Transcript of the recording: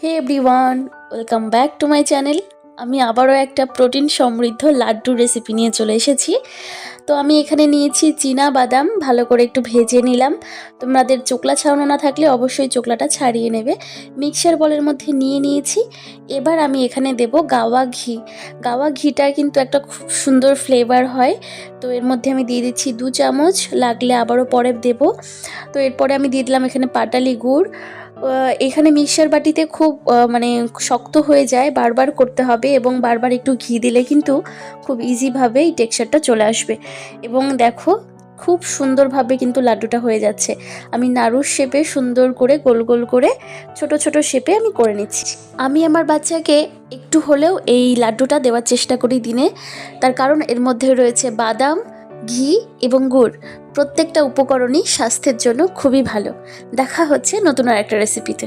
Hey everyone, welcome back to my channel. আমি আবারও একটা প্রোটিন সমৃদ্ধ লাড্ডুর রেসিপি নিয়ে চলে এসেছি। তো আমি এখানে নিয়েছি চীনা বাদাম, ভালো করে একটু ভেজে নিলাম। তোমাদের চোকলা ছাড়ানো না থাকলে অবশ্যই চোকলাটা ছাড়িয়ে নেবে। মিক্সার বলের মধ্যে নিয়ে নিয়েছি। এবার আমি এখানে দেব গাওয়া ঘি। গাওয়া ঘিটা কিন্তু একটা খুব সুন্দর ফ্লেভার হয়। তো এর মধ্যে আমি দিয়ে দিচ্ছি 2 চামচ, লাগলে আবারও পরে দেব। তো এরপরে আমি দিয়ে দিলাম এখানে পাটালি গুড়। এখানে মিক্সার বাটিতে খুব মানে শক্ত হয়ে যায়, বারবার করতে হবে এবং বারবার একটু ঘি দিলে কিন্তু খুব ইজিভাবে এই টেক্সচারটা চলে আসবে। এবং দেখো খুব সুন্দরভাবে কিন্তু লাড্ডুটা হয়ে যাচ্ছে। আমি নাড়ুর শেপে সুন্দর করে গোল গোল করে ছোট ছোট শেপে আমি করে নিচ্ছি। আমি আমার বাচ্চাকে একটু হলেও এই লাড্ডুটা দেওয়ার চেষ্টা করি দিনে, তার কারণ এর মধ্যে রয়েছে বাদাম, ঘি এবং গুড়। প্রত্যেকটা উপকরণই স্বাস্থ্যের জন্য খুবই ভালো। দেখা হচ্ছে নতুন আর একটা রেসিপিতে।